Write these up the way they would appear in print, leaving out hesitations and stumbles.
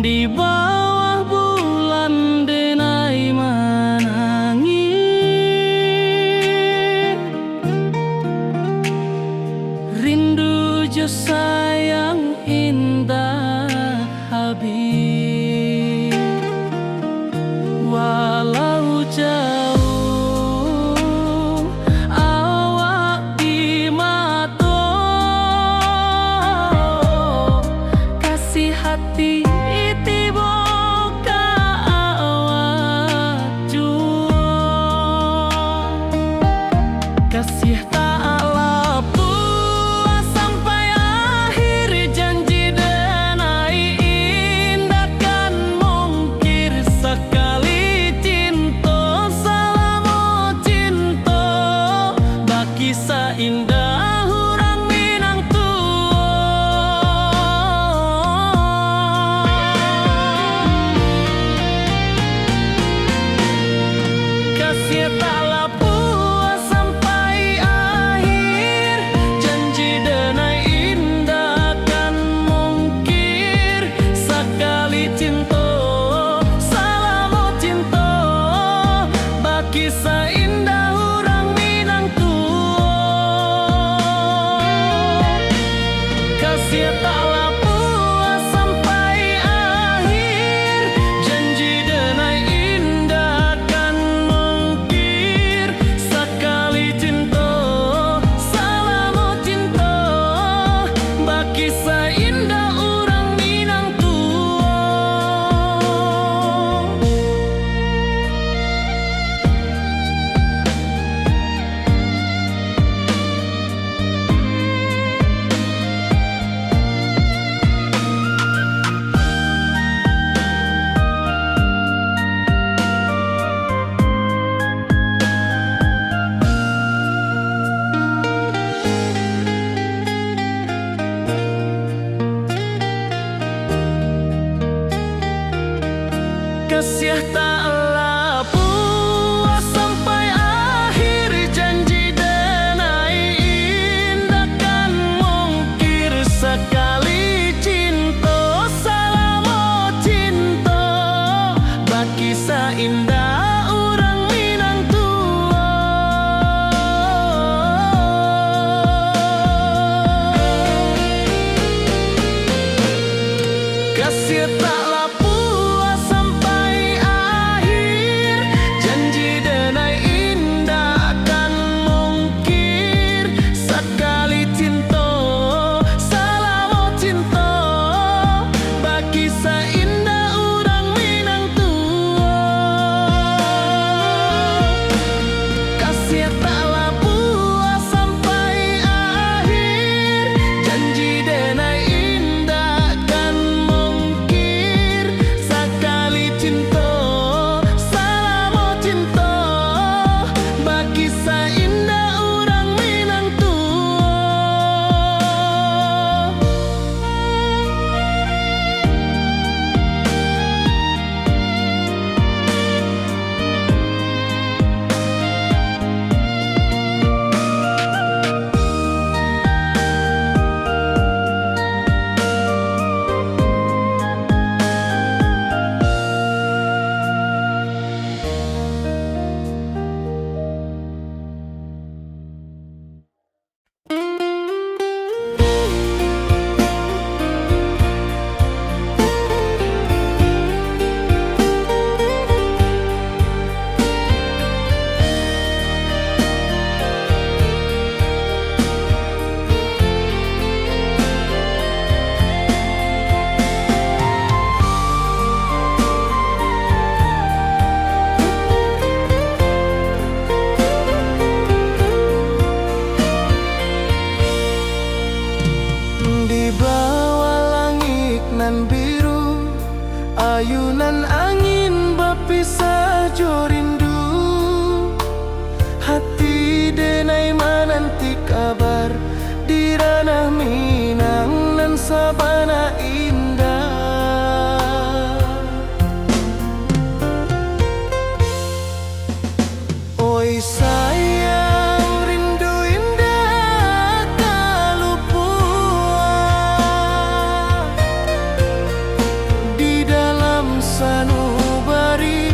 Di bawah bulan denai menangis, rindu jo sayang indah habis. Walau jauh awak di mata, kasih hati kasih tak puas sampai akhir, janji denai indah kan mungkir sekali cinta, selama cinta baki seindah orang Minang tua. Kasih taklah puas sampai akhir, janji denai indah kan mungkir sekali cinta, selama cinta baki seindah orang Minang tua. Kasih taklah puas sampai akhir, janji denai indah kan mungkir sekali cinta, selama cinta baki seindah orang Minang tua. Kasih taklah puas sampai akhir, janji denai indah kan mungkir sekali cinta, selama cinta baki seindah orang Minang tua. Kasih taklah puas sampai akhir, janji denai indah kan mungkir sekali cinta, selama cinta baki seindah orang Minang tua. Kasih taklah puas sampai akhir, janji denai indah kan mungkir ayunan angin berpisah jo rindu. Hati denai menanti kabar di ranah Minang nan sabana indah. Oi sayang, rindu indah kalupua di dalam sanubari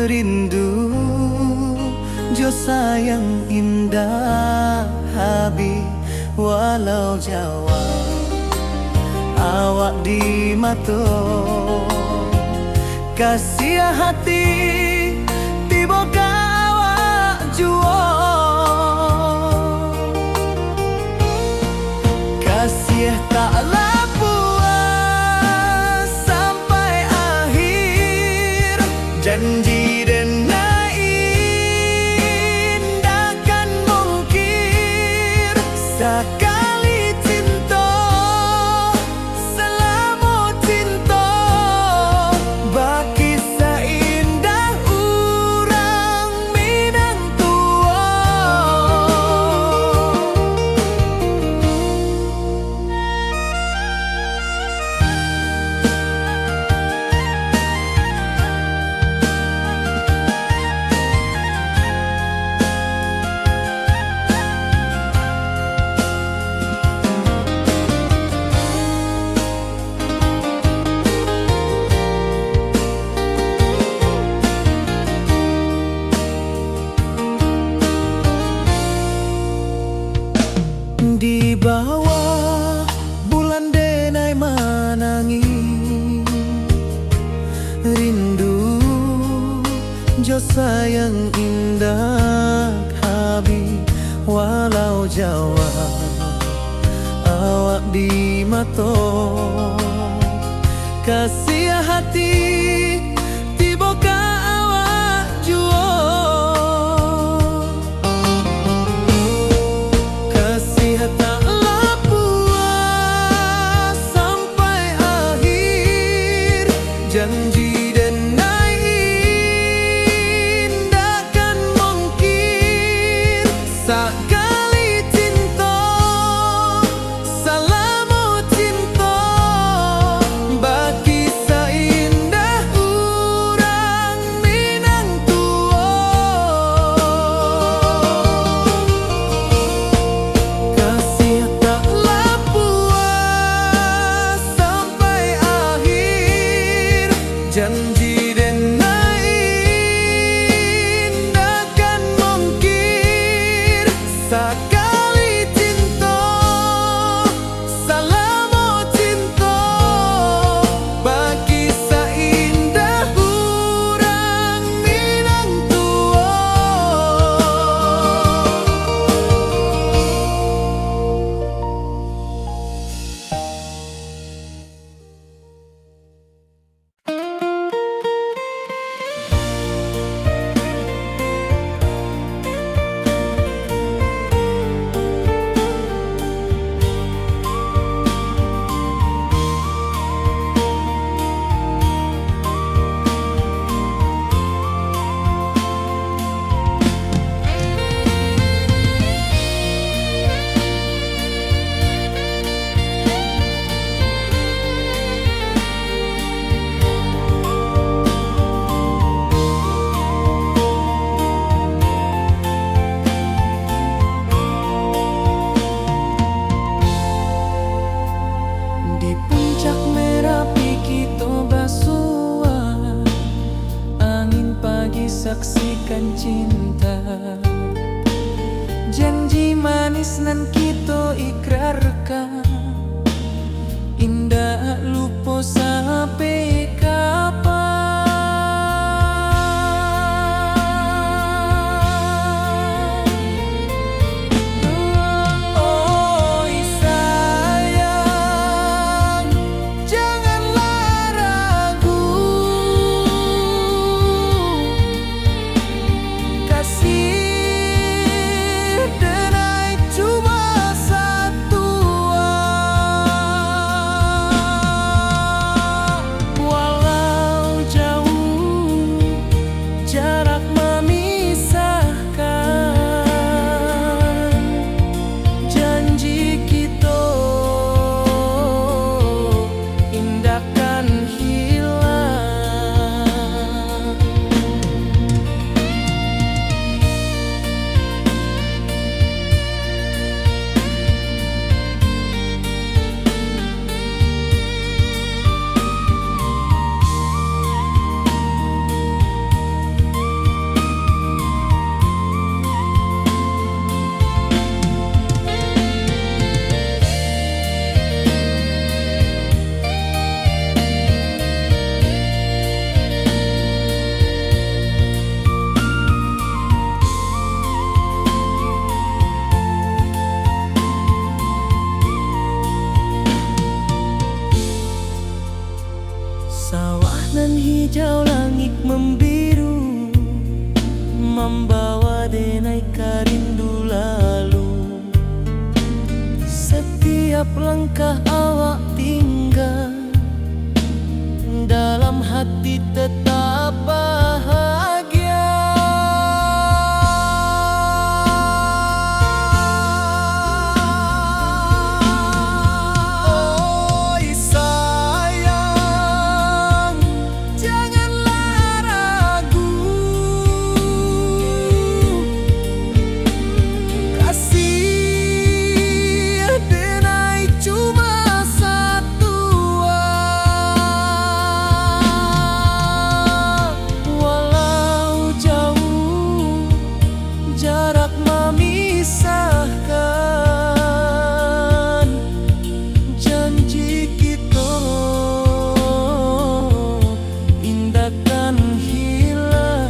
rindu jo sayang indah habi walau Jawa awak di mato kasih hati tiba awak juo kasih tak puas sampai akhir janji dan indah kan mungkir sekali cinta selama cinta baki seindah urang Minang tua. Di bawah bulan denai manangi rindu jo sayang indah habi walau Jawa awak di mato kasih hati tiba ka awak juo taklah puas sampai akhir janji dan indah kan mungkir sekali cinta selama cinta baki seindah urang Minang tua. Kasih taklah puas sampai akhir janji dan indah kan mungkir sekali cinta selama cinta baki seindah urang Minang tua. Di puncak Merapi kita basua angin pagi saksikan cinta janji manis nan kita ikrarkan indah lupa sampai kapan. Oi sayang janganlah ragu kasih denai cuma satu setiap langkah awak tinggal, dalam hati tetap bahagia. Oi sayang, janganlah ragu, kasih denai cuma satu. Walau jauh jarak memisahkan, janji kita indahkan hilang.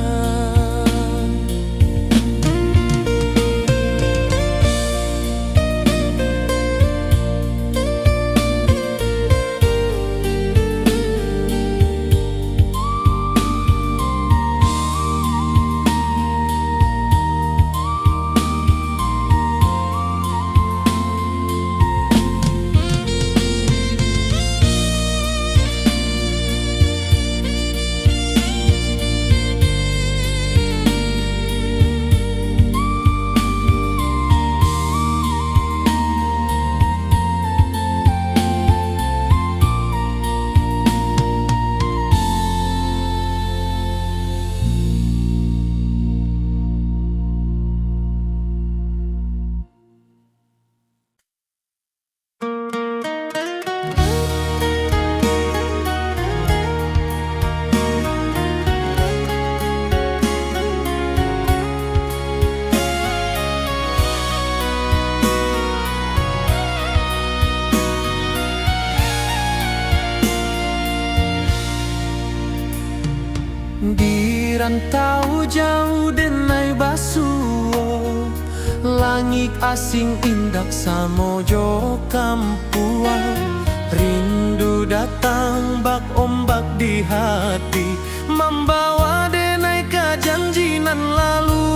Di rantau jauh denai basuo, langit asing indak samojo kampuan. Rindu datang bak ombak di hati, membawa denai ke janji nan lalu.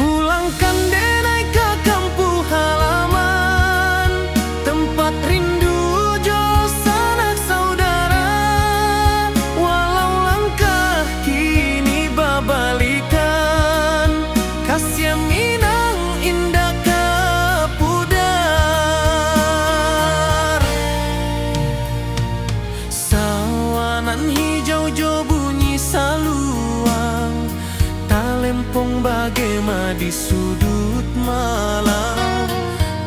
Pulangkan denai ke kampung halaman, tempat rindu jo sanak saudara. Walau langkah kini babalikan, kasih minang indah ke pudar. Sawanan hijau jo bunyi saluang, talempong bagema di sudut malam.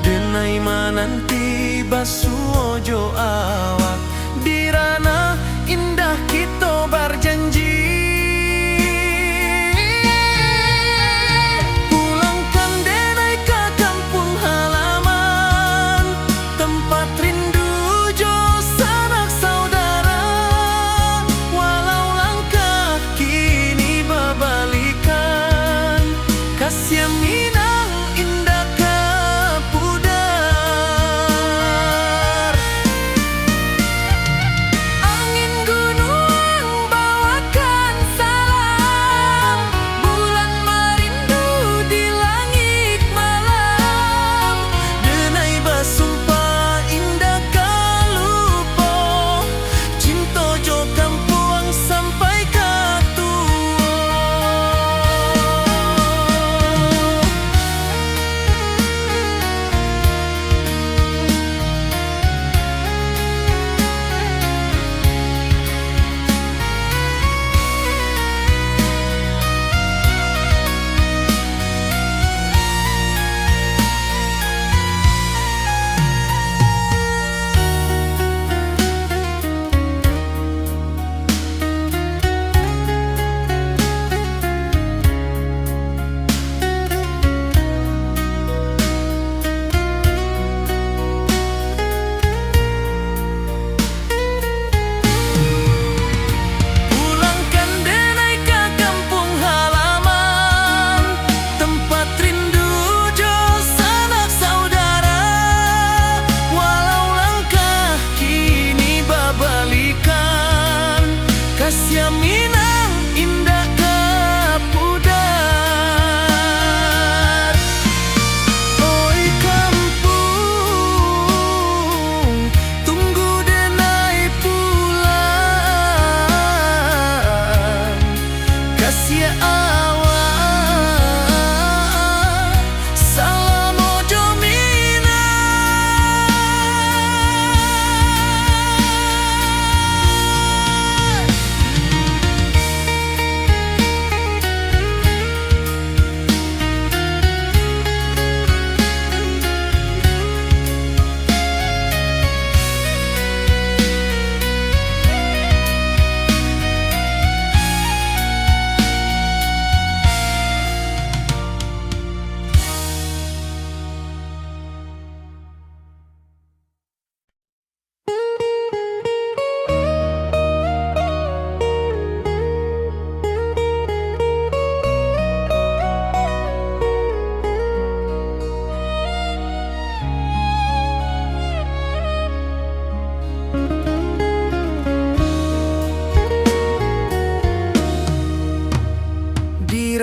Denai mananti basuo jo awak, di ranah indah kita berjanji. Pulangkan denai ke kampung halaman, tempat rindu jo sanak saudara. Walau langkah kini babalikan, kasih minang indah ke pudar.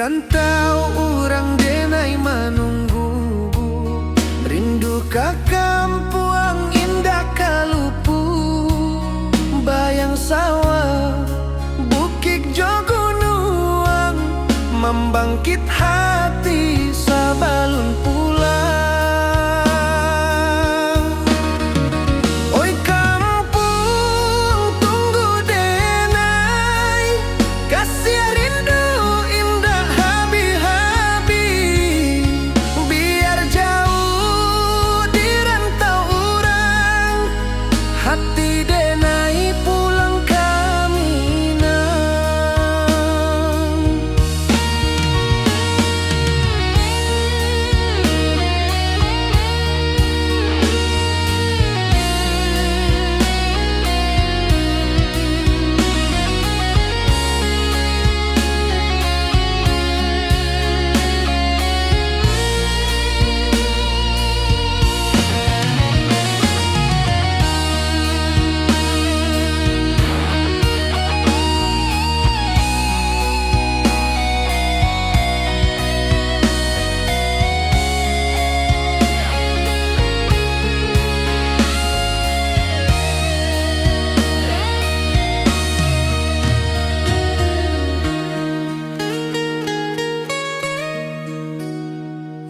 rantau urang denai menunggu, rindu ka kampuang indah kalupu, bayang sawah bukit jo gunung, membangkit hati sabalun pulang. Oi kampung tunggu denai, kasih rindu indah habi-habi, biar jauh di rantau urang, hati denai pulang ke Minang.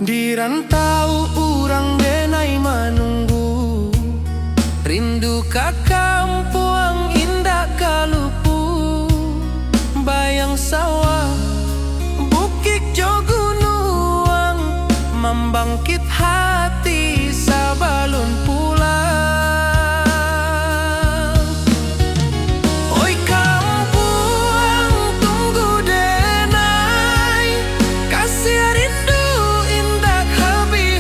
Di rantau urang denai menunggu, rindu ka kampuang indah kalupu, bayang sawah bukit jo gunung, membangkit hati sabalun pulang. Oi kampuang tunggu denai, kasih rindu indah habi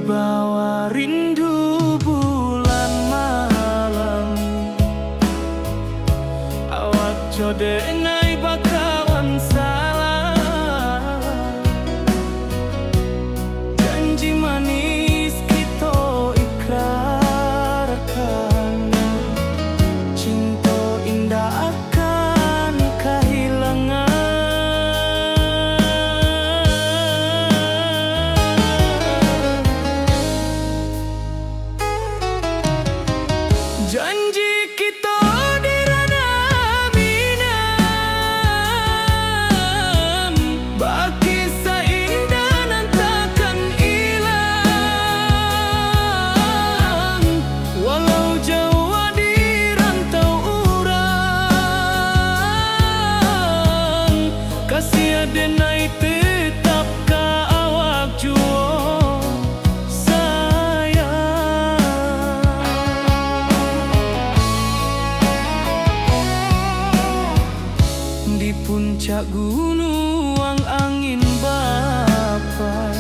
bawah rindu bulan malam, awak jodenai bakawan salah. Janji manis kita ikrarkan, cinta indah akan kehilangan. Janji kita di ranah minam, baki seindah nan takkan hilang. Walau jauh di rantau urang, kasih adenai tetap ka awak juo sayang. Di puncak gunung angin bapai,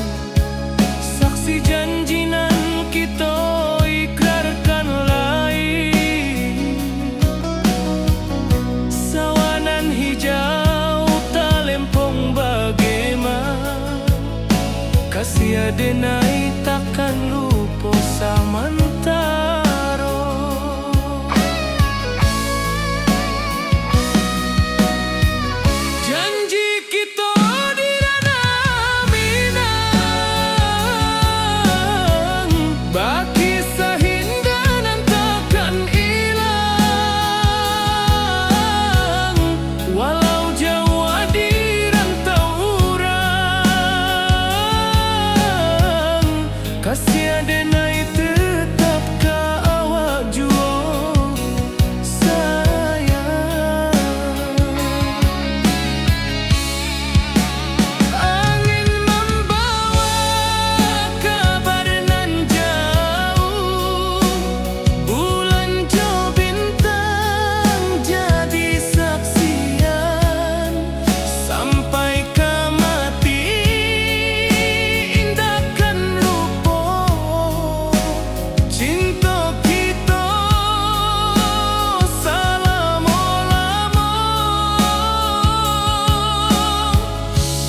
saksi janji nan kita ikrarkan lain. Sawanan hijau talempong bagaimana, kasih adenai takkan lupa samantaro. Janji kita di ranah minang, baki sahindah nan takkan hilang. Walau jauh di rantau urang, kasih adenai tetap ka awak juo sayang. Angin membawa kabar nan jauh, bulan jo bintang jadi saksian. Sampai ke mati indahkan lupa, cinta kita selama-lama.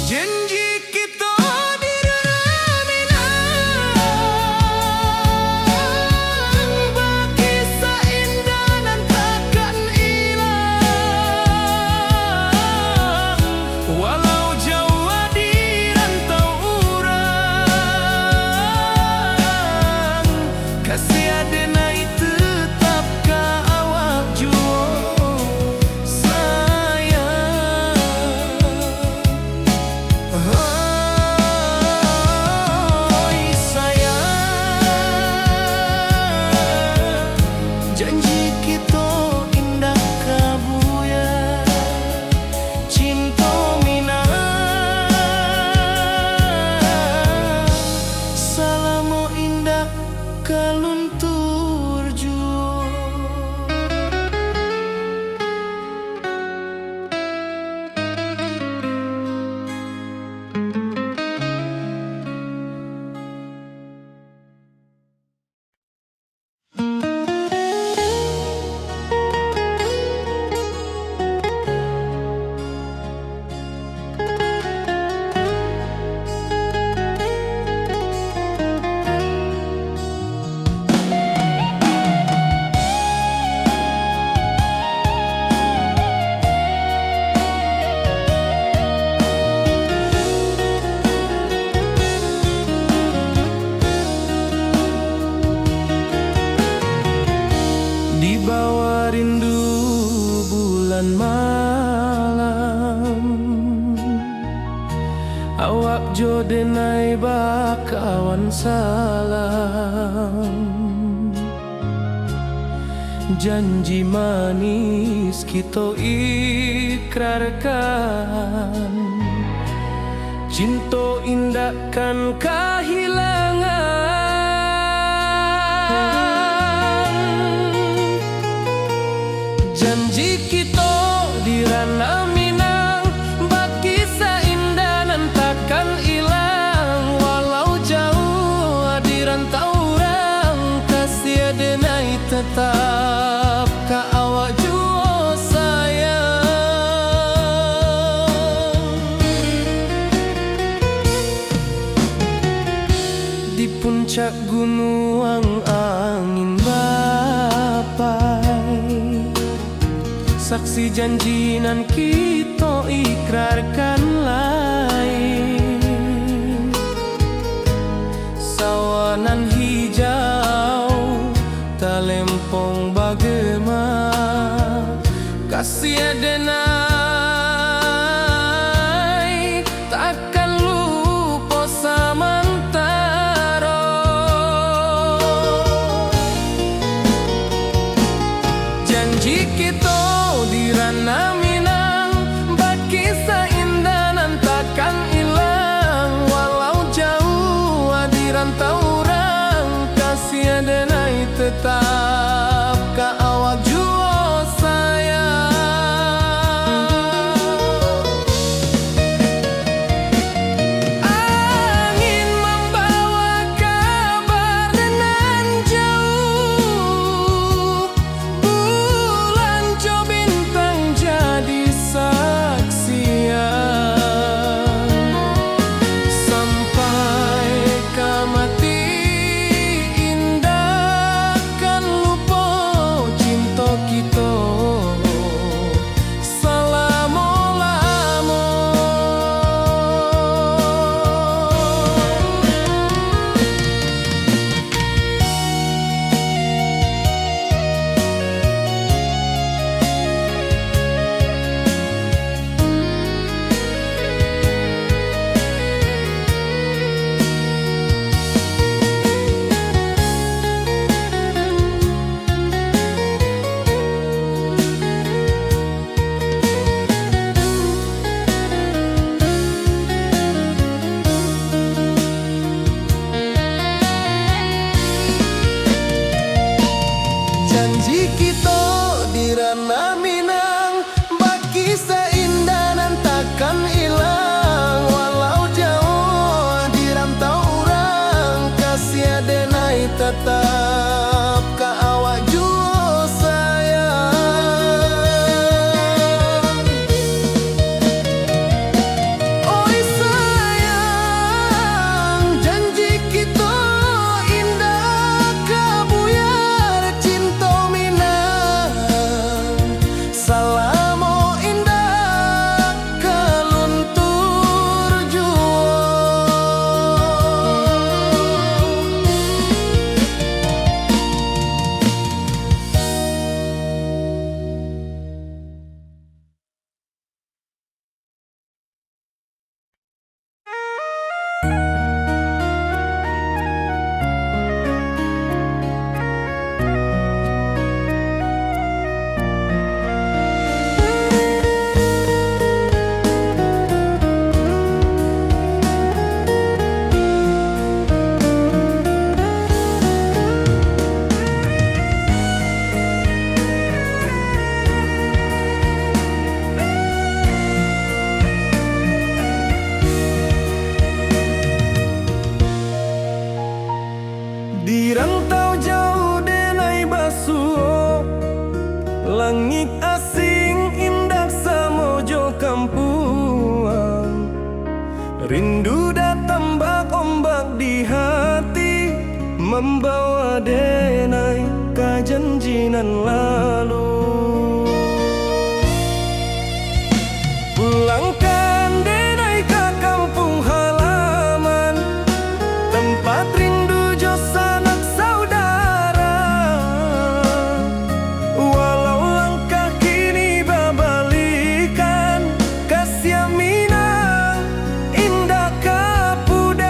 Janji kita di ranah minang, baki seindah nan takkan hilang. Walau jauh di rantau urang, kasih adenai tetap ka awak juo sayang. Oi sayang, janji kita indah kabuya, cinta minang, salamo indah kaluntur juo. Di bawah rindu bulan malam, awak jodenai bakawan salam. Janji manis kita ikrarkan, cinta indahkan kehilangan. Janji kita di ranah minang, baki seindah nan takkan hilang. Walau jauh di tetap ka awak jua sayang. Di puncak gunung angin bapai, saksi janjinan kita ikrarkan lain. Sawanan hijau talempong bagema, kasih adenai takkan lupa samantara. Janji kita di ranah Minang, berkisah indah nan takkan hilang. Walau jauh di rantau orang, kasih adenai tetap ka awak jua sayang. Angin membawa kabar nan jauh, bulan jo bintang jadi saksian. Sampai ke mati indah kan lupa cinta kita selama-lama. Janji kita di ranah Minang, berkisah indah nan takkan hilang. Walau jauh di rantau orang, kasih adenai tetap ka awak jua sayang. Oi sayang, janji kita indah kabuyar cinta Minang. Salamo indah kaluntur jua. Di rantau jauh denai basuh, langit asing indah samojo kampuang. Rindu datang bak ombak di hati, membawa denai ka janjinan lalu. Pulangkan denai ka kampung halaman, tempat rindu jo sanak saudara. Walau langkah kini babalikan, kasih Minang indah kapudar.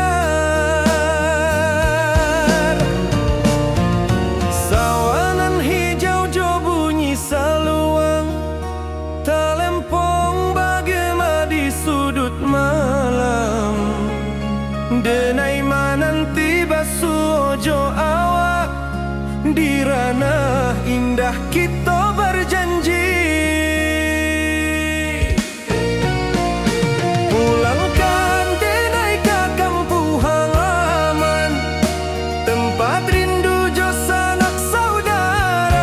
Sawanan hijau jo bunyi saluang, talempong bagema di sudut malam. Denai mananti basuh jo awak, di ranah indah kita berjanji. Pulangkan denai ka kampung halaman, tempat rindu jo sanak saudara.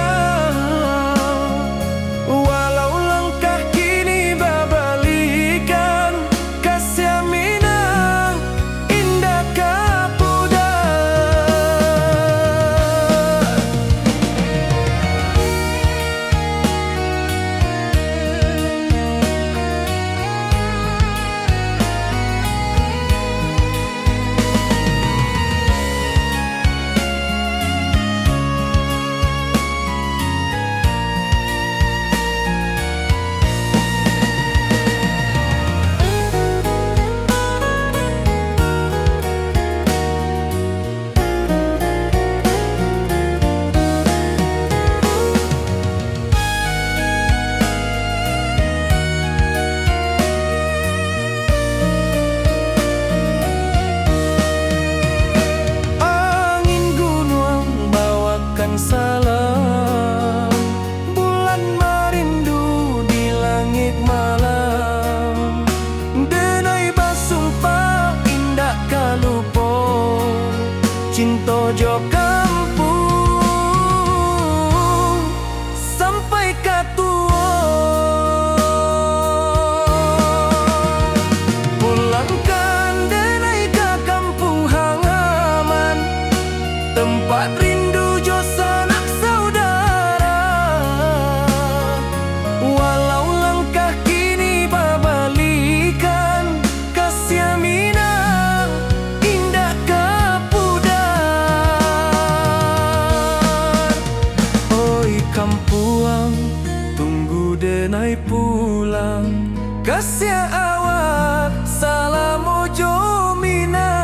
cinta jo kampung sampai ka tua. Pulangkan denai ka kampung halaman, tempat rindu jo sanak saudara. Walau langkah kini babalikan, kasih minang indah kapudar. Oi kampuang, tunggu denai pulang, kasih awak salam ojo minang.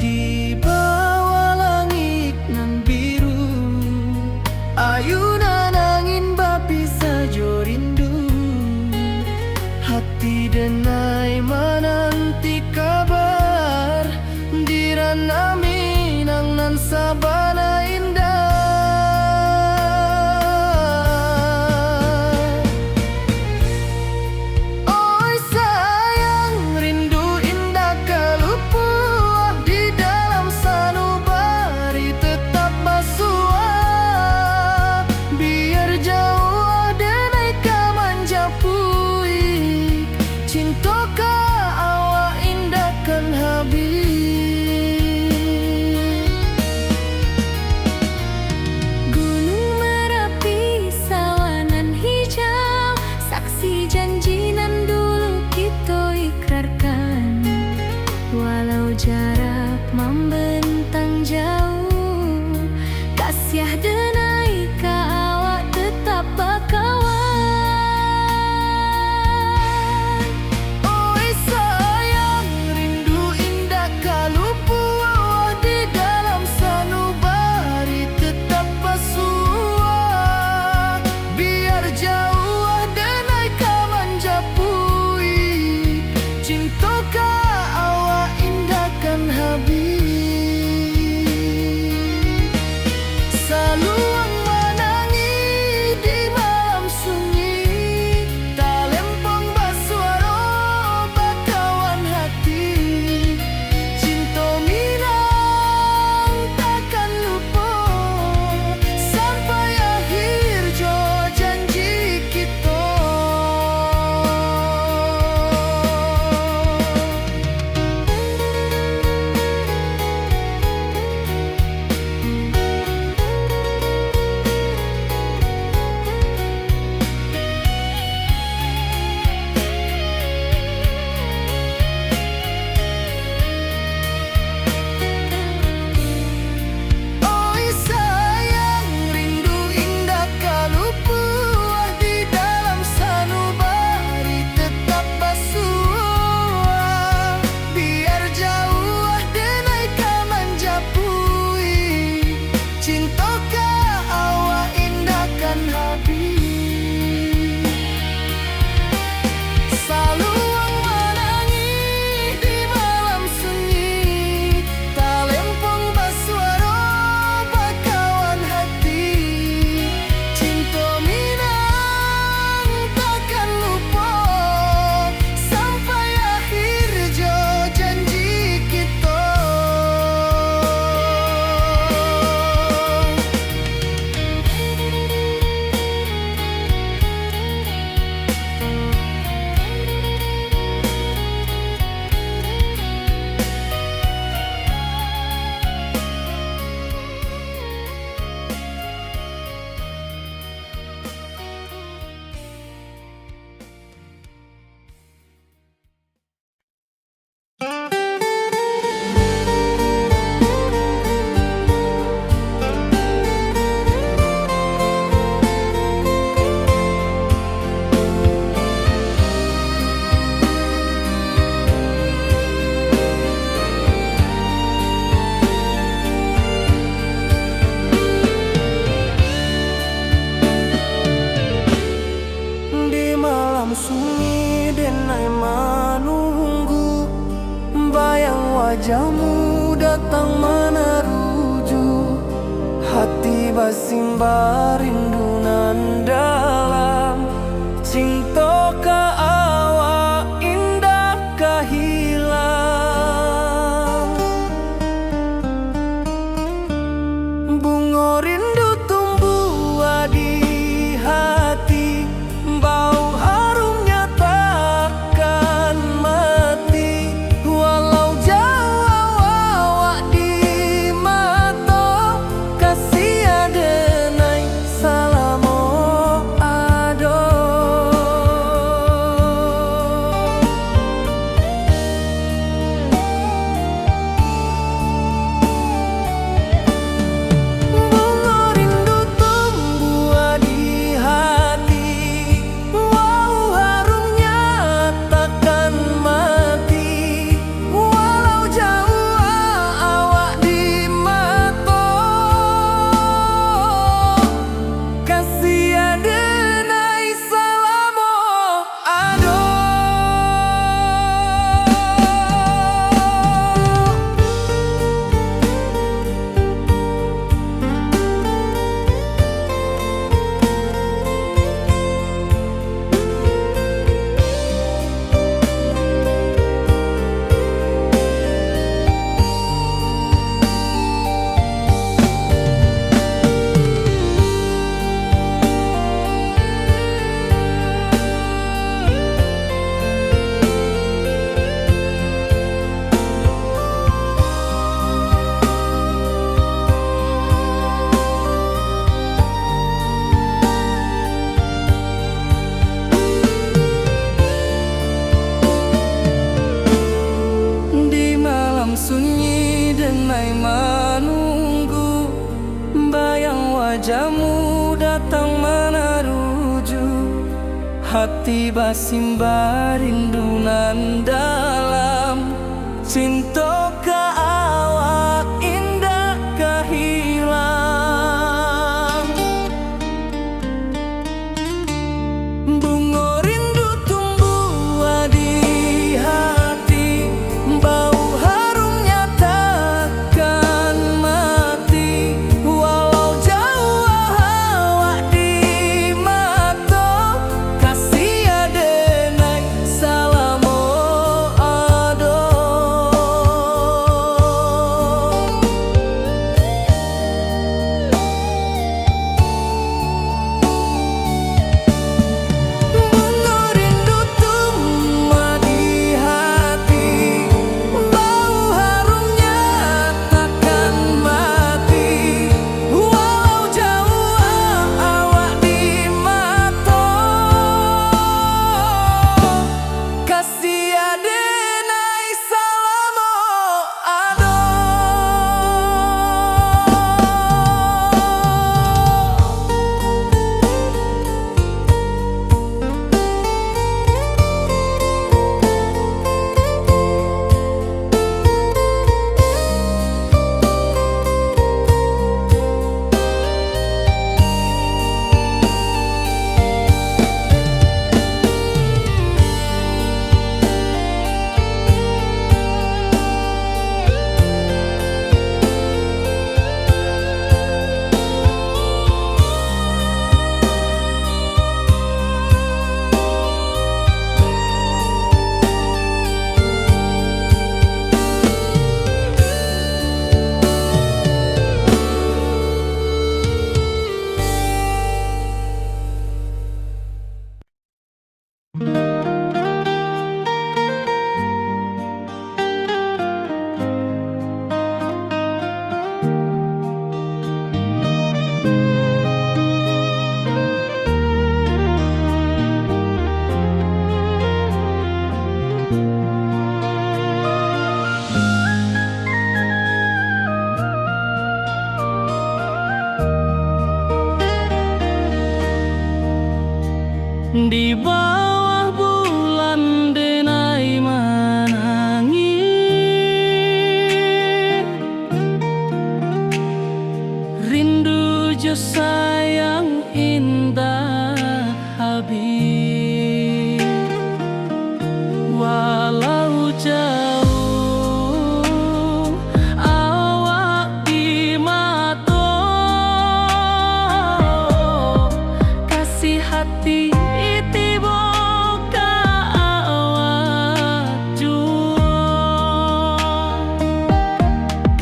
Di bawah langit nan biru, ayunan angin bapi sajo rindu. Hati denai menanti kabar, di ranah Minang nan sabana indah. Oi sayang, rindu indah kalupua, di dalam sanubari tetap basua. Biar jauh denai ka manjapui, cinta ka awak indahkan habis. Gunung Merapi, sawanan hijau, saksi janji nan dulu kita ikrarkan. Walau jarak membentang jauh, kasih denai ka awak tetap bakawan. Oi sayang, rindu indah kalupua, di dalam sanubari tetap basua. Biar jauh denai ka manjapui, cinta ka awak indahkan habis. wajahmu datang meneruju, hati basimba rindu nan dalam. Cinta ka awak indah ka hilang. Bunga rindu tumbuh di hati, bau harumnya takkan mati. Walau jauh awak di mata, kasih adenai salamo ado. Bunga rindu tumbuh di hati, wow harumnya takkan mati. Walau jauh awak di mata, kasih adenai salamo ado. Di malam sunyi denai menunggu, bayang wajahmu datang meneruju, hati basimba rindu nan dalam. Cinta ka awak indah ka hilang. Bunga rindu tumbuh di hati, bau harumnya takkan mati. Walau jauh awak di mata, kasih adenai salamo ado.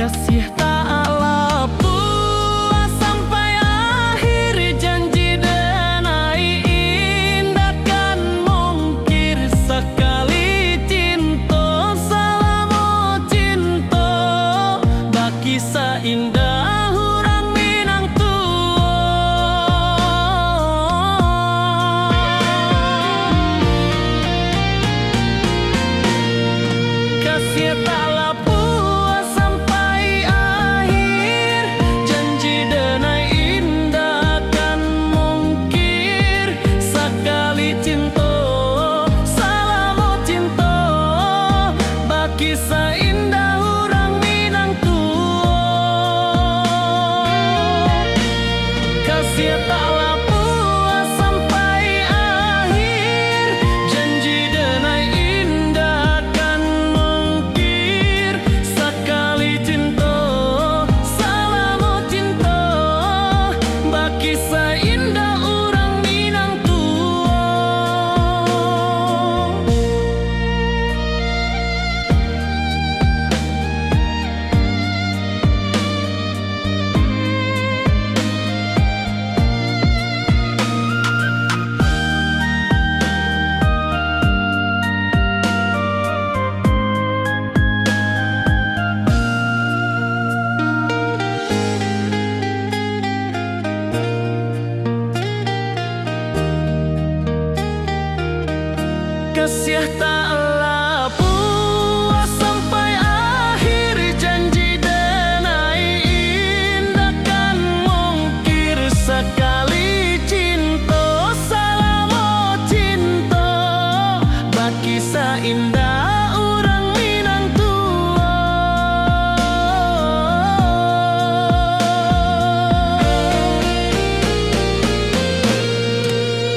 Kasih taklah puas sampai akhir, janji denai indah kan mungkir. Sekali cinta selama cinta, baki seindah urang Minang tua. Kasih taklah puas sampai akhir, janji denai indah kan mungkir. Sekali cinta selama cinta, baki seindah urang Minang tua. Kasih taklah puas sampai akhir, janji denai indah kan mungkir. Sekali cinta selama cinta, baki seindah urang Minang tua. Kasih taklah puas sampai akhir, janji denai indah kan mungkir. Sekali cinta selama cinta, baki seindah urang Minang tua.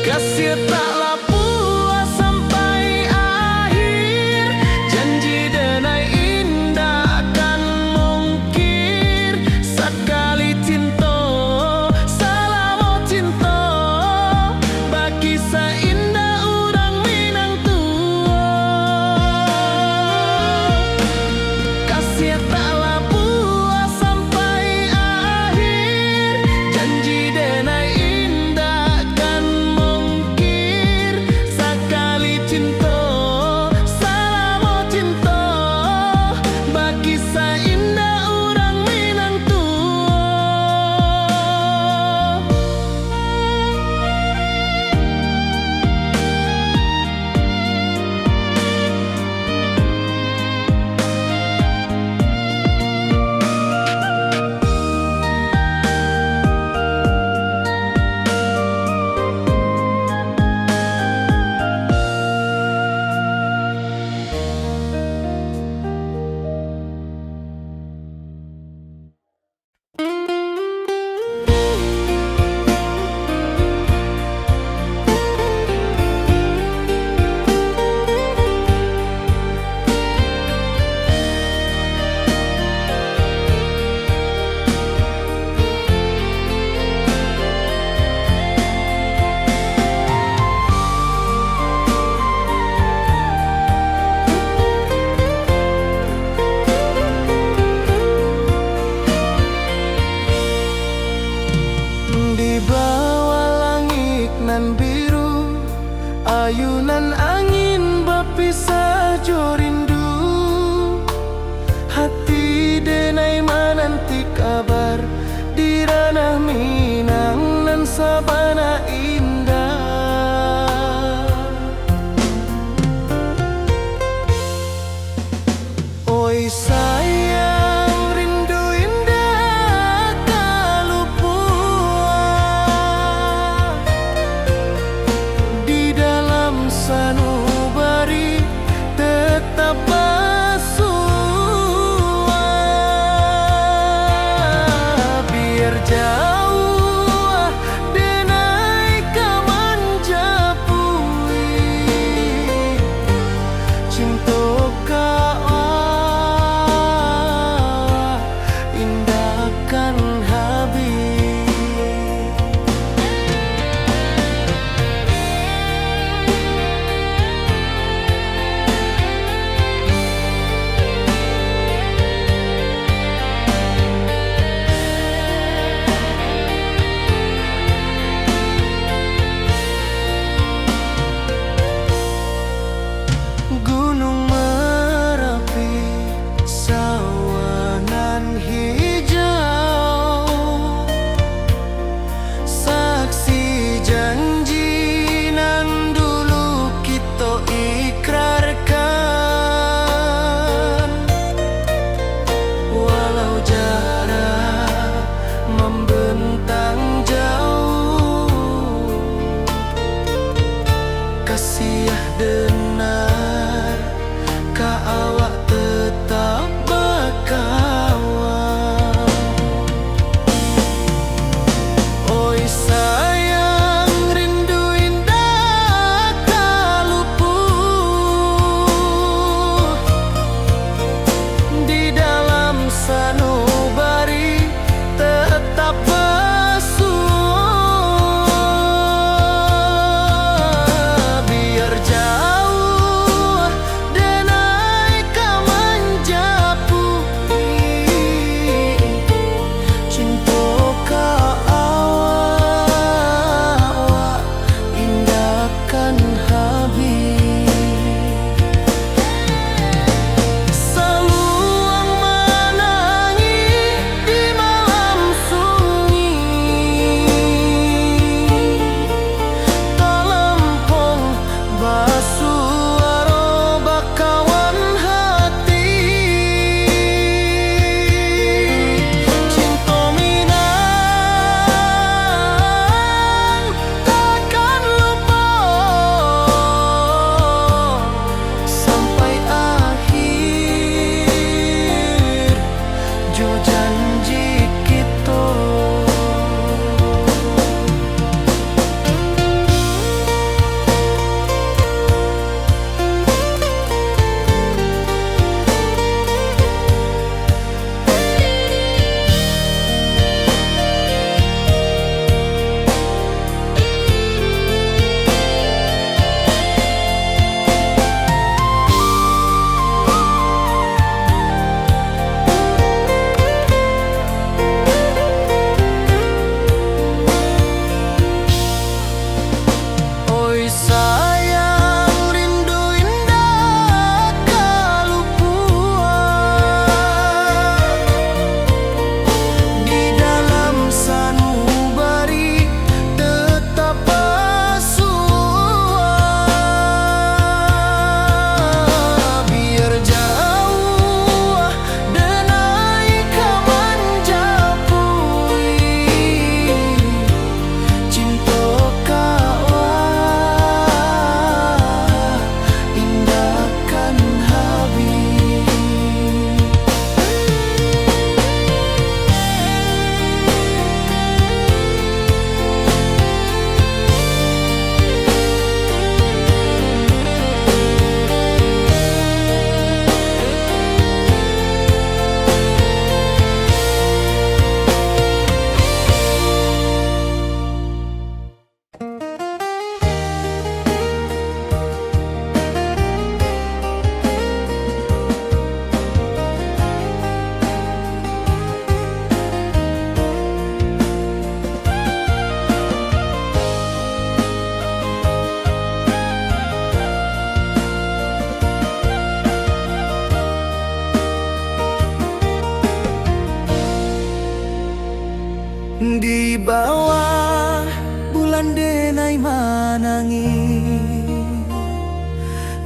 Kasih taklah puas sampai akhir, janji denai indah kan mungkir. Sekali cinta selama cinta, baki seindah urang Minang tua. Kasih taklah puas sampai akhir, janji denai indah kan mungkir. Sekali cinta selama cinta, baki seindah urang Minang tua. Di bawah langit nan biru, ayunan angin berpisah jo rindu. Hati denai menanti kabar di ranah Minang nan sabana indah. Oi sayang, rindu indah kalupua di dalam sanubari tetap bersua. Biar jauh denai kaman japui, cinta indah kan habis.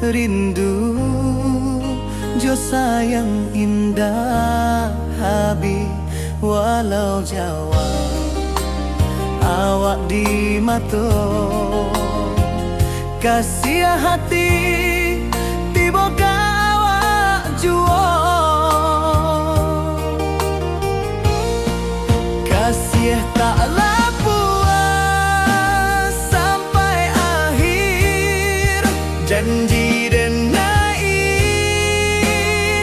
rindu jo sayang indah habis walau Jawa awak di mato kasih hati tiba ka awak juo kasih tak puas sampai akhir janji dan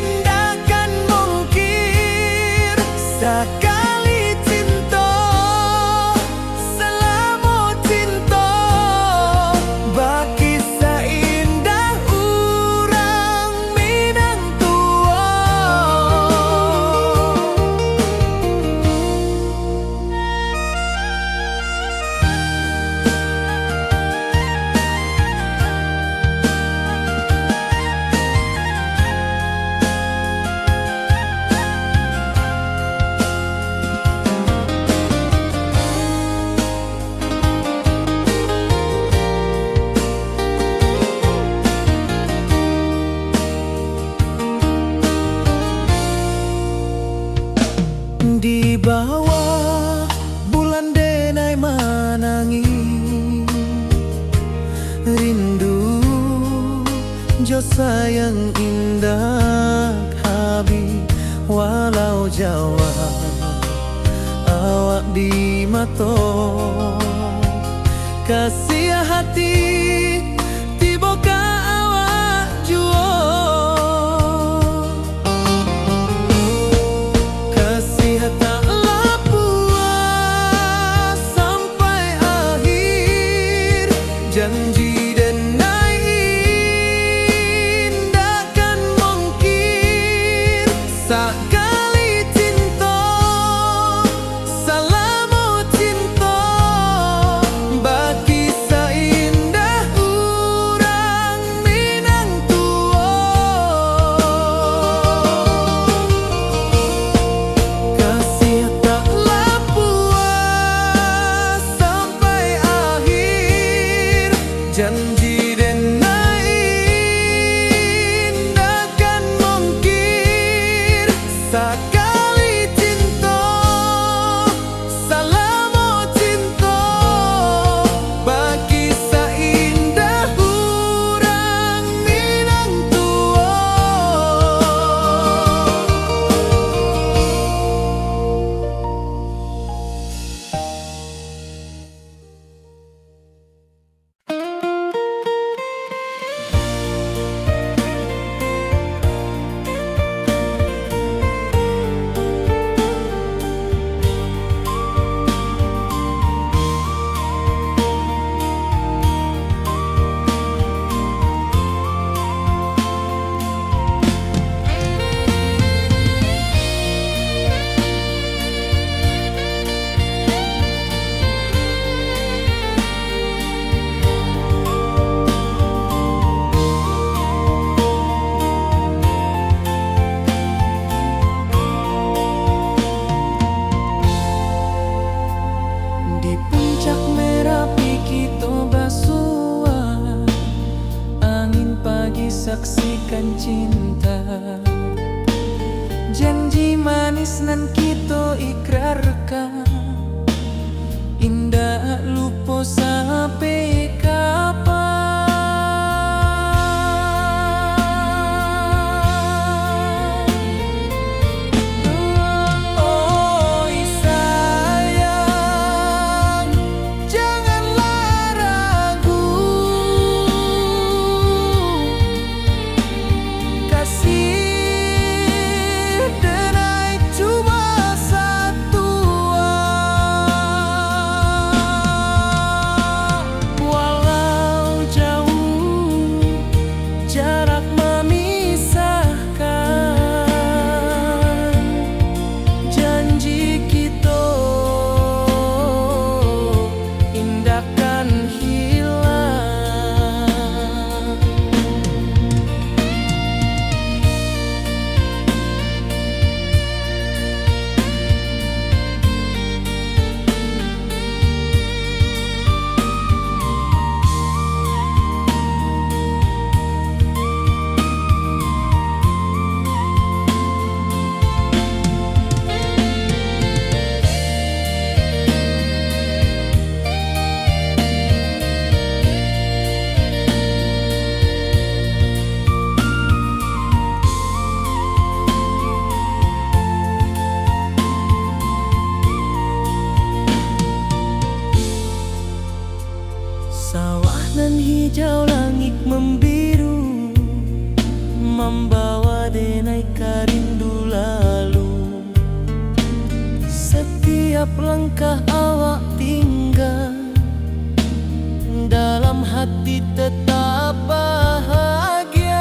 indah kan mungkir sekali cinta selama cinta baki seindah urang Minang tua. Di bawah bulan denai manangi rindu jo sayang indah habis walau Jawa awak di mato kasih hati tiba ka awak juo taklah puas sampai akhir janji dan indah kan mungkir sekali cinta selama cinta baki seindah urang Minang tua kasih taklah puas sampai akhir janji dan indah kan mungkir sekali cinta selama cinta baki seindah urang Minang tua. Di puncak Merapi kita basua angin pagi saksikan cinta janji manis nan kita ikrarkan indah lupa sampai kapan. Oi sayang janganlah ragu kasih denai cuma satu rindu lalu. Setiap langkah awak tinggal, dalam hati tetap bahagia.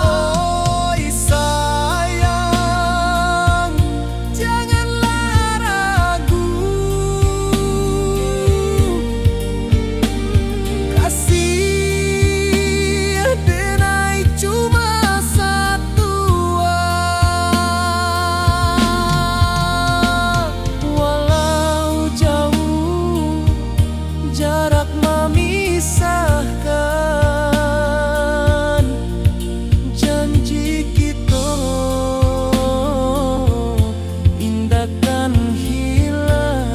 Oi sayang, janganlah ragu. Kasih denai cuma satu. Walau jauh jarak memisahkan, janji kita indahkan hilang.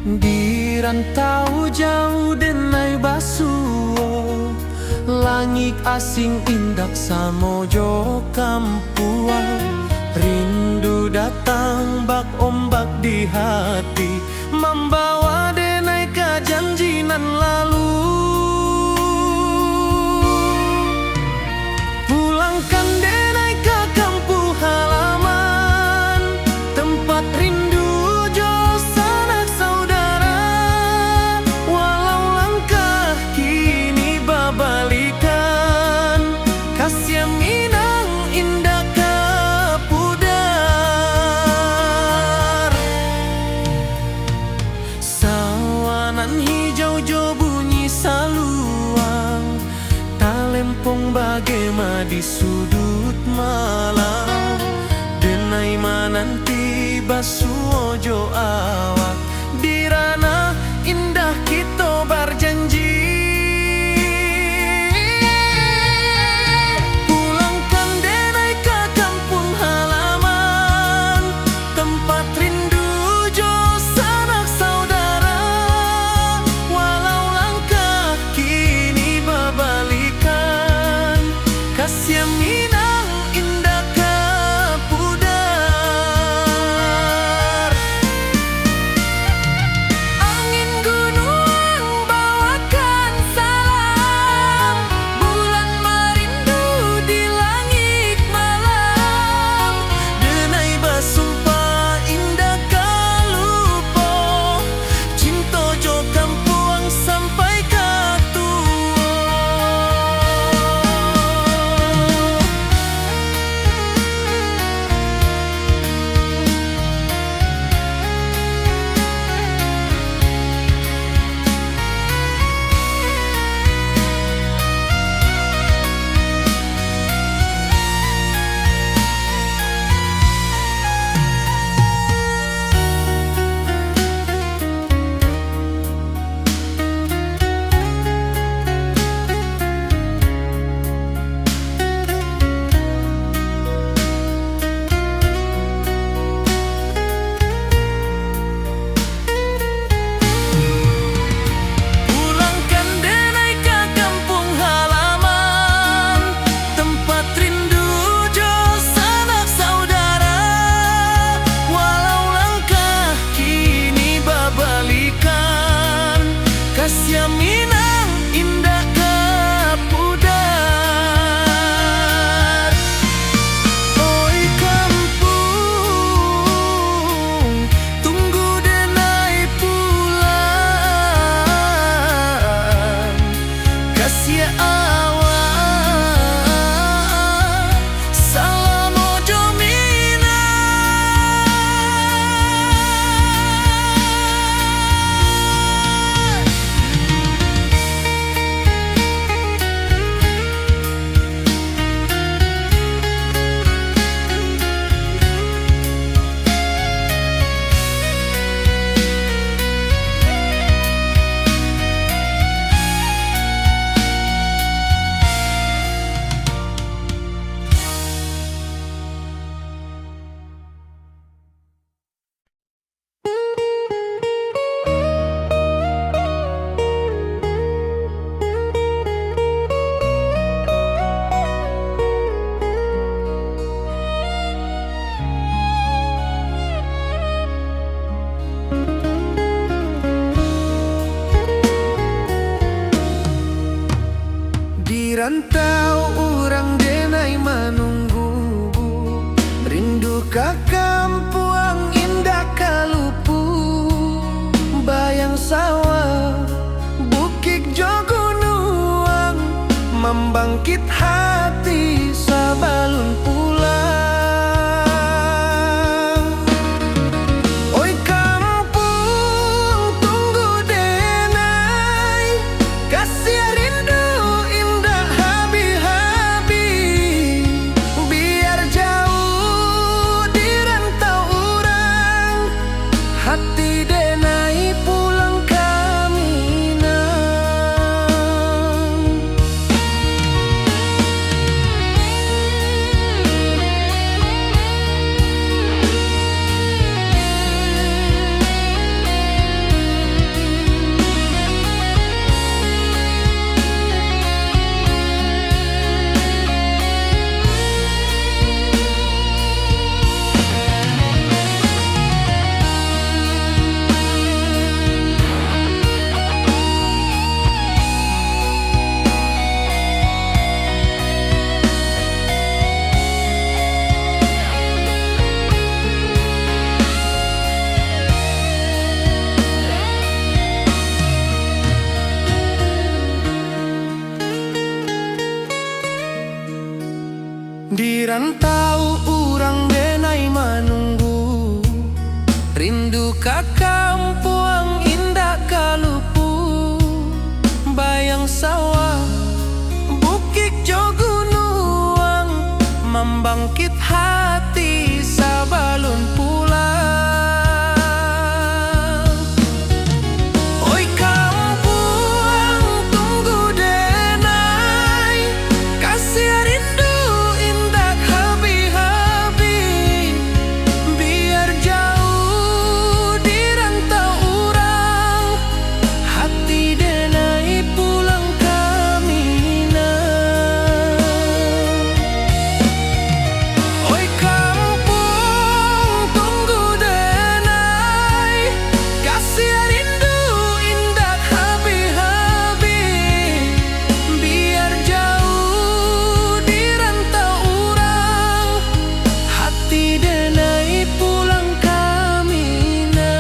Di rantau jauh denai basuo, langit asing indak samojo kampuang. Rindu datang bak ombak di hati, membawa denai ke janji nan lalu. Pulangkan denai ke kampung halaman, tempat rindu jo sanak saudara. Walau langkah kini babalikan, kasih minang indah ke pudar. Sawanan hijau jo bunyi saluang, talempong bagema di sudut malam. Denai mananti basuo jo awak, di ranah indah kita berjanji. Pulangkan denai ke kampung halaman, tempat rindu jo sanak saudara. Walau langkah kini babalikan, kasih minang indah ke pudar. Angin gunung bawakan salam, bulan merindu di langit malam. Denai basumpah indah kalupo, cinta jo kampuang sampai ke tua. rantau urang denai manunggu, rindu ka kampuang indah kalupu, bayang sawah bukit jo gunung, membangkit hati sabalun pulang. Oi kampung tunggu denai, kasih rindu indah habi-habi, biar jauh di rantau urang, hati denai pulang ke Minang. Di rantau urang denai manunggu, rindu ka kampuang indah kalupu, bayang sawah bukit jo gunung, membangkit hati sabalun pulang. Oi kampung tunggu denai, kasih rindu indah habi-habi, biar jauh di rantau urang, hati denai pulang ke Minang. Oi kampung tunggu denai, kasih rindu indah habi-habi, biar jauh di rantau urang, hati denai pulang ke Minang.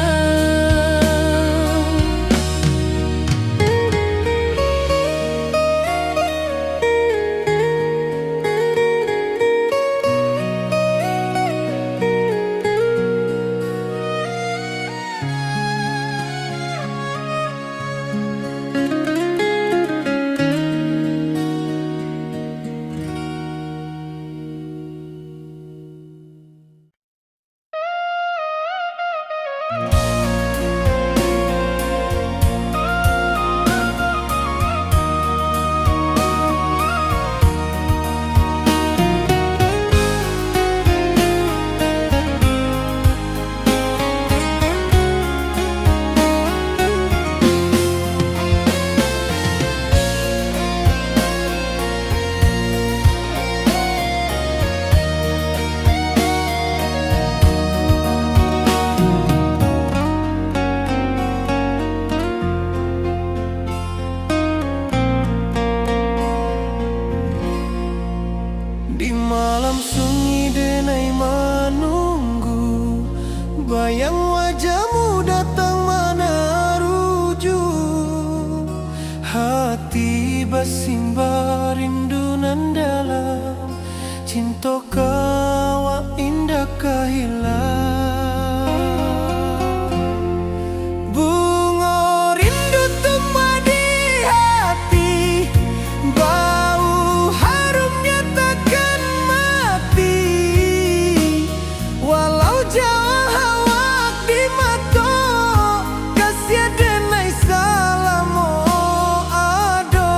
Di malam sunyi denai menunggu, bayang wajahmu datang meneruju, hati bersimba rindu nan dalam, cinta kawa indah kehilang. Bunga rindu tumbuh di hati, bau harumnya takkan mati, walau jauh awak di mata, kasih denai salamo ado.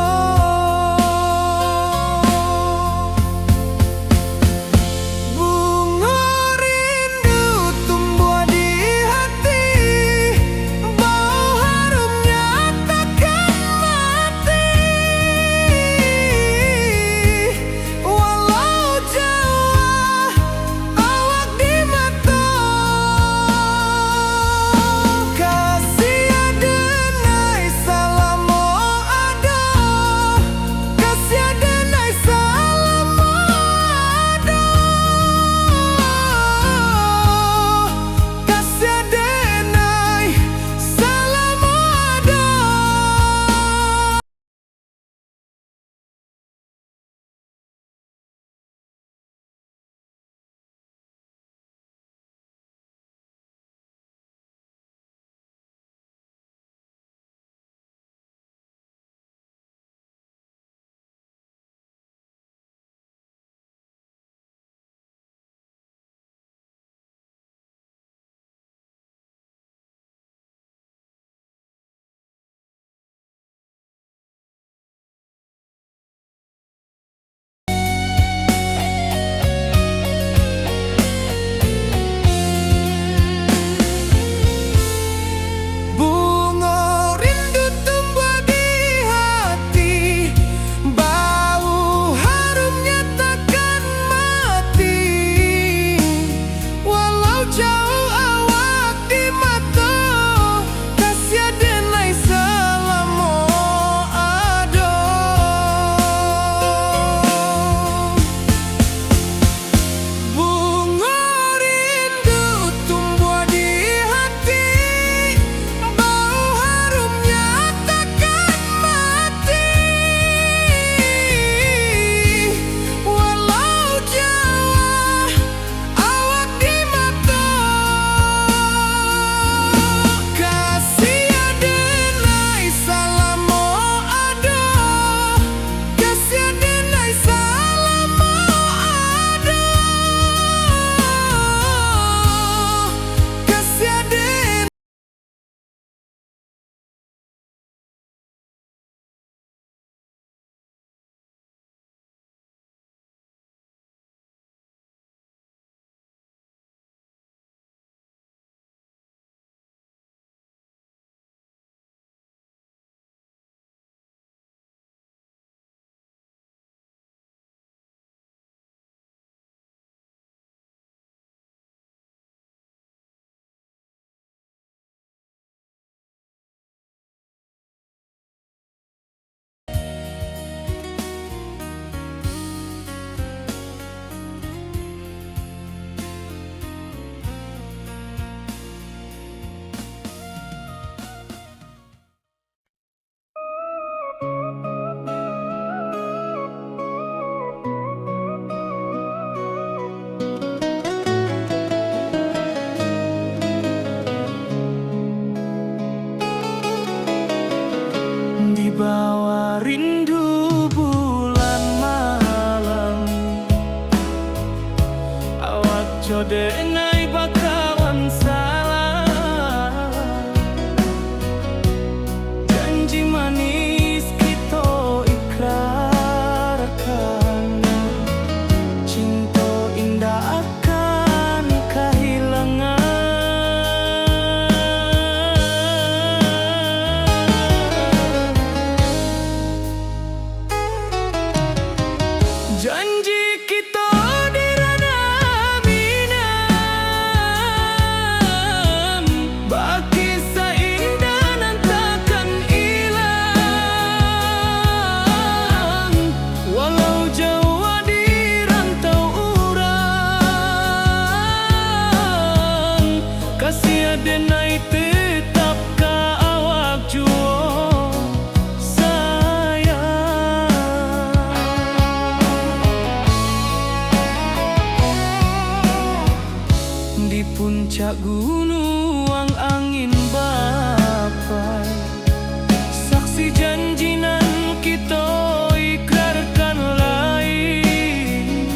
denai bakawan salah. Janji manis kita ikrarkan, cinta indah akan kehilangan. Janji kita di ranah minang, baki seindah nan takkan hilang. Walau jauh di rantau urang, kasih denai tetap ka awak jua sayang. Di puncak gunung angin bapai, saksi janji nan kita ikrarkan lain.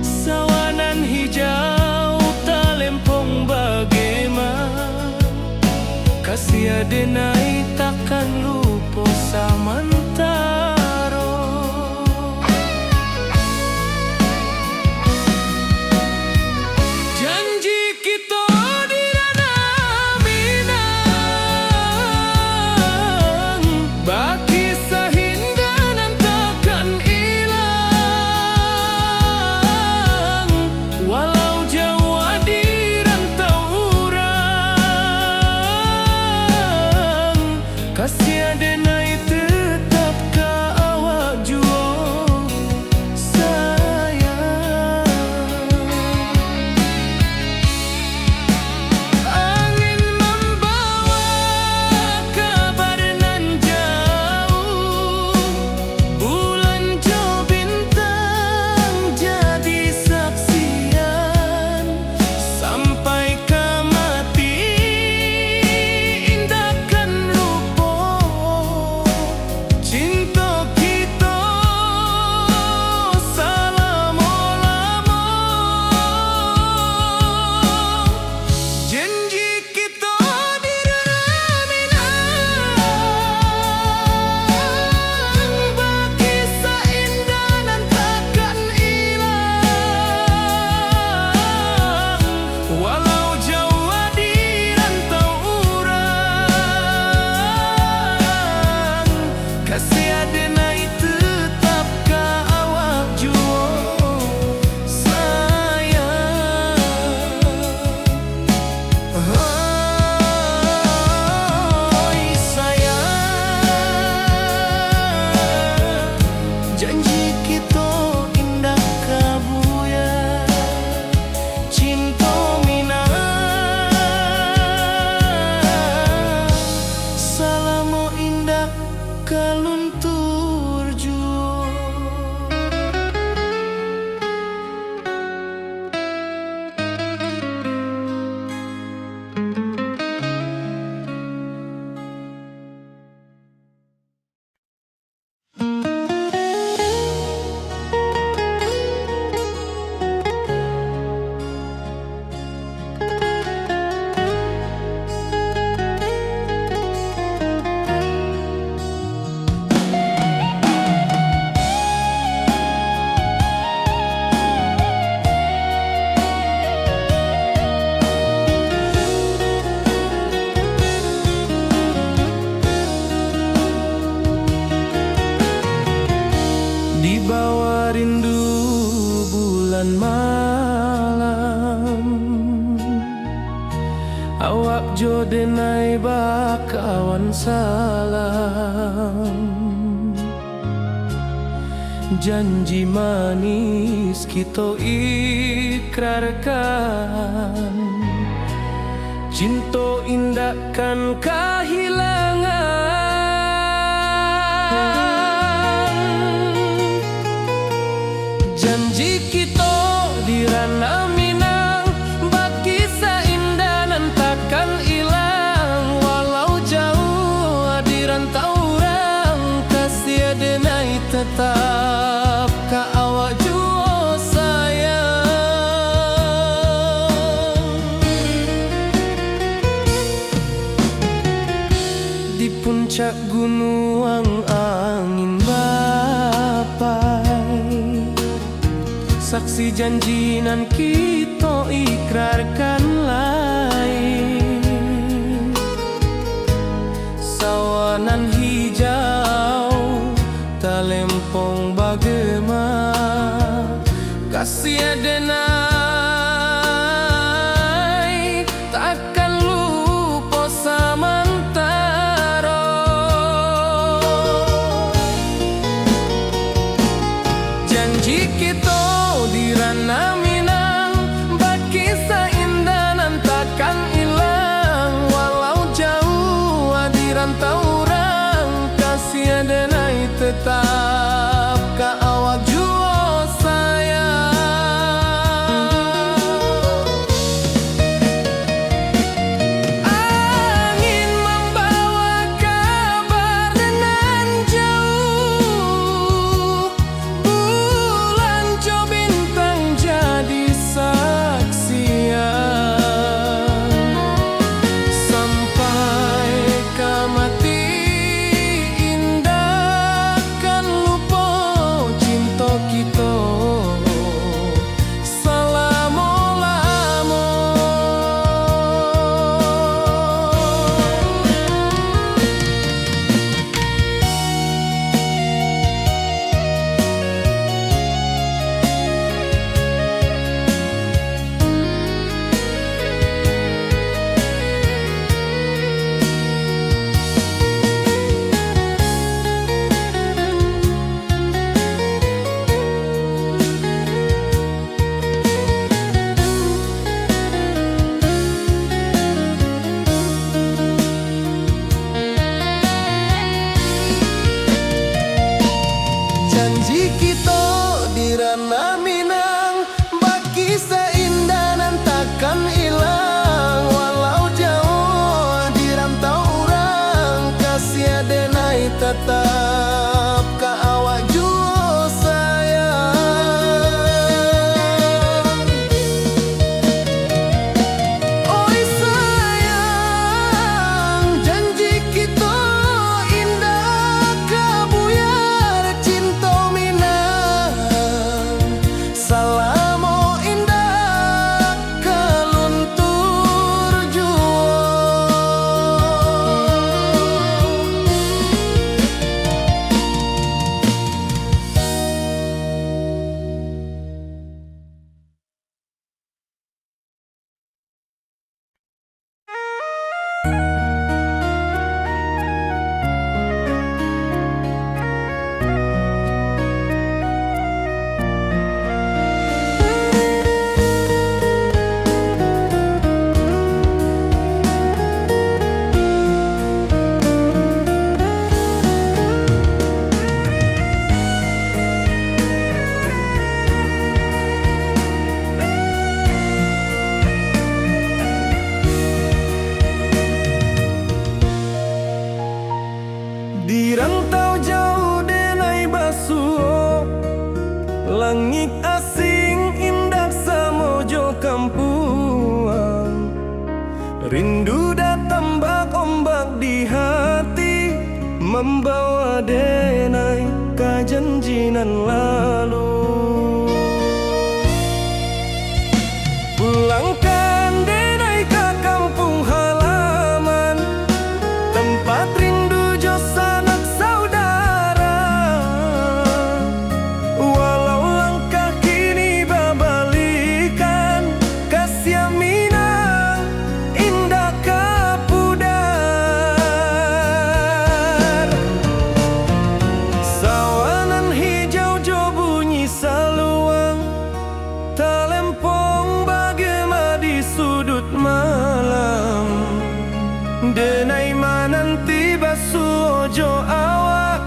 Sawanan hijau talempong bagaimana, kasih denai takkan lupa samantara. Janji kita di ranah minang, baki sahinda nan takkan hilang. Walau jauh di rantau urang, kasih denai tetap ka awak jua sayang. Angin membawa kabar nan jauh, bulan jo bintang jadi saksian. Sampai ke mati indahkan lupa, cinta kita selama-lama. Janji kita di ranah minang, baki seindah nan takkan hilang. Walau jauh di rantau urang, kasih denai tetap ka awak jua sayang. Oi sayang, janji kita indah kabuya, cinta minang, salamo indah kaluntur jua. Di bawah rindu bulan malam, awak jo denai bakawan salam. Janji manis kita ikrarkan, cinta indah kan kehilangan. Janji kita di ranah minang, baki seindah nan takkan hilang. Walau jauh di rantau urang, kasih denai tetap ka awak jua sayang. puncak gunung angin bapai, saksi janji nan kita ikrarkan lain. Sawanan hijau talempong bagema, kasih adenai takkan lupa samantara. Janji kita di ranah Minang, bakisah indah nan takkan hilang. Walau jauh di rantau orang, kasih adenai tetap ka awak jua sayang. Angin membawa kabar nan jauh, bulan jo bintang jadi saksian. Sampai ke mati indah kan lupa cinta kita selama-lama. Janji kita di ranah Minang, bakisah indah nan takkan hilang. Walau jauh di rantau orang, kasih adenai tetap ka awak jua sayang. Oi sayang, janji kita indah kabuyar cinta Minang. Salamo indah keluntur jua. Di rantau jauh denai basuh, langit asing indah samojo kampuang. Rindu datang ombak di hati, membawa denai ka janjinan lalu. Pulangkan denai ka kampung halaman, tempat rindu jo sanak saudara. Walau langkah kini babalikan, kasih Minang indah kapudar. Sawanan hijau jo bunyi saluang, talempong bagema di sudut malam. Denai mananti basuh jo awak,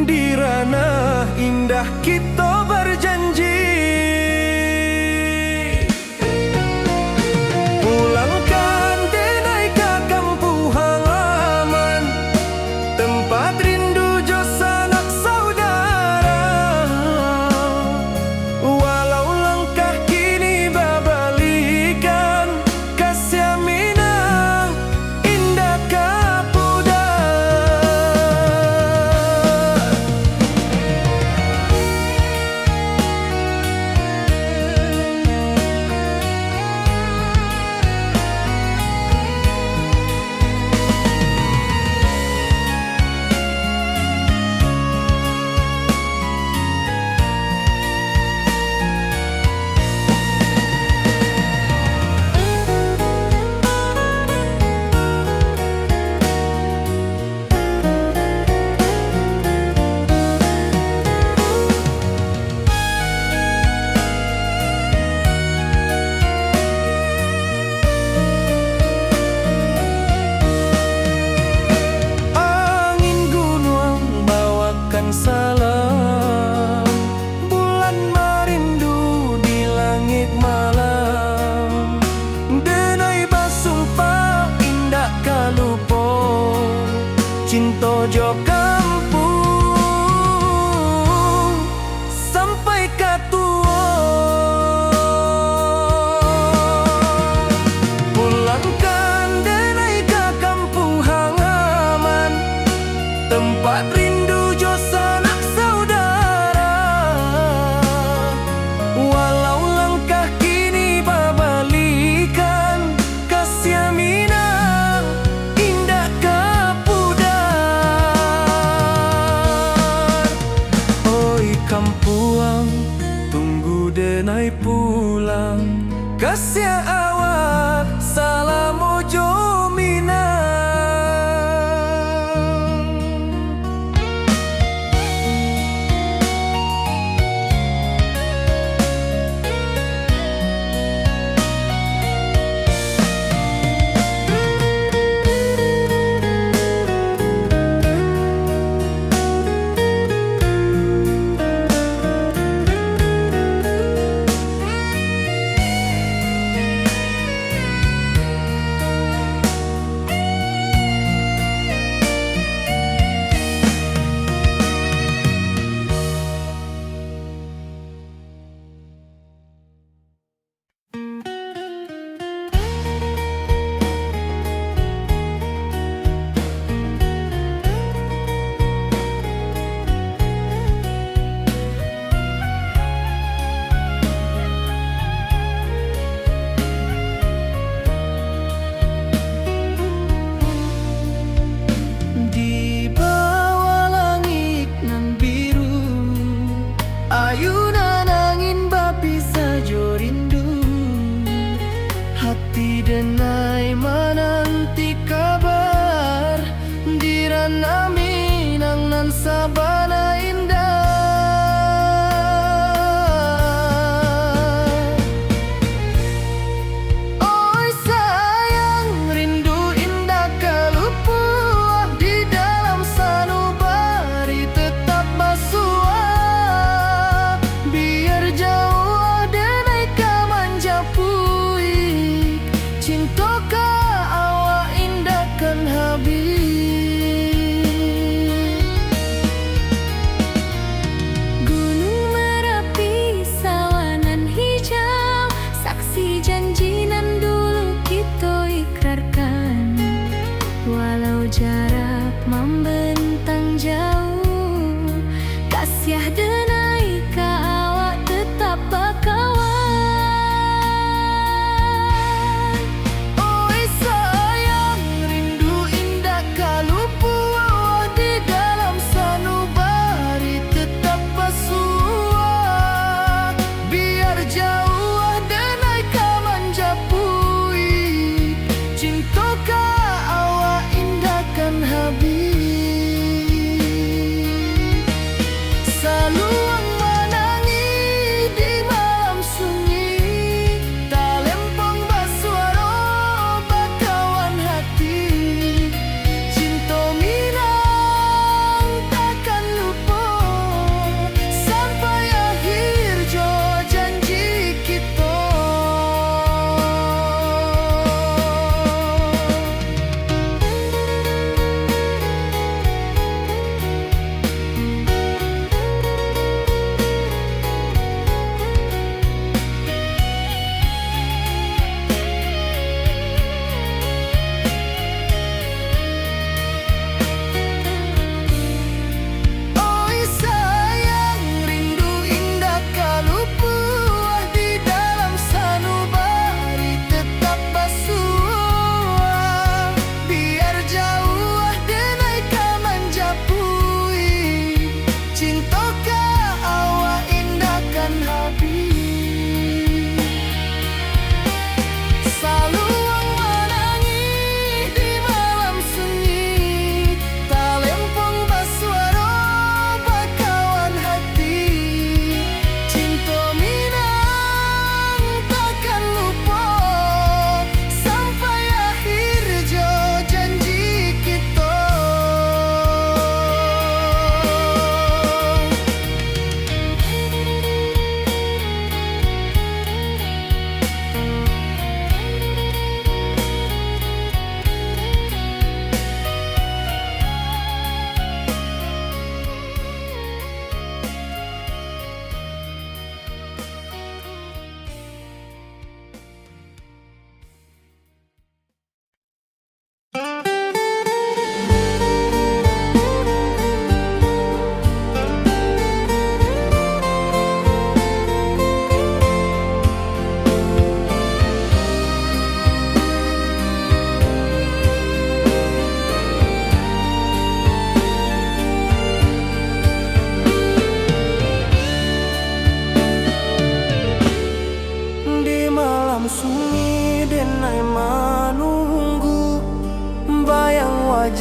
di ranah indah kita berjanji. Pulangkan denai ka kampung halaman, tempat rindu jo sanak saudara. Walau langkah kini babalikan, kasih Minang indah kapudar. Kenai pulang Kasih awak Salam ojo Minang.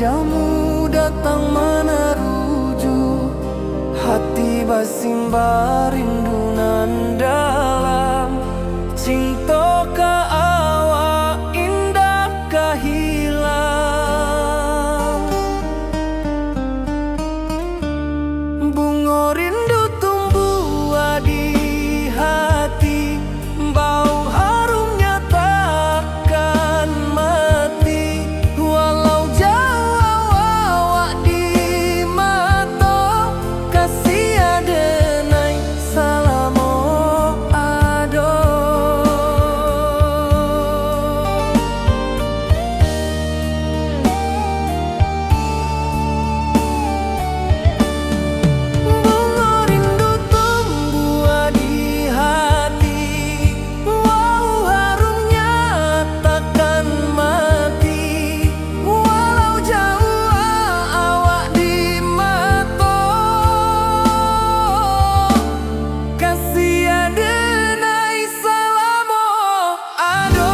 wajahmu datang meneruju, hati basimba rindu nan dalam. Cinta ka awak indah ka hilang. Bunga rindu tumbuh di hati, bau harumnya takkan mati. Walau jauh awak di mata, kasih adenai salamo ado. Bunga rindu tumbuh di hati, wow harumnya takkan mati. Walau jauh awak di mata, kasih adenai salamo ado.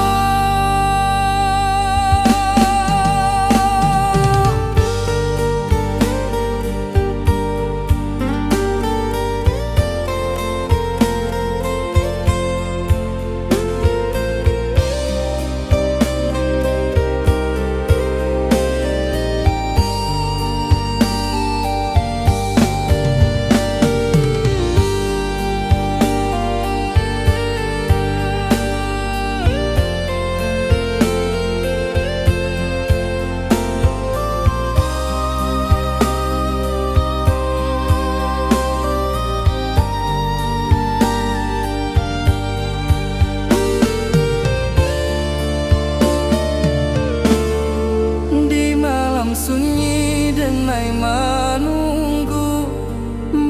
Di malam sunyi denai menunggu,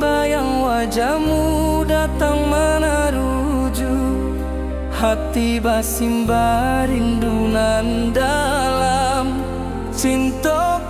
bayang wajahmu datang meneruju, hati basimba rindu nan dalam. Cinta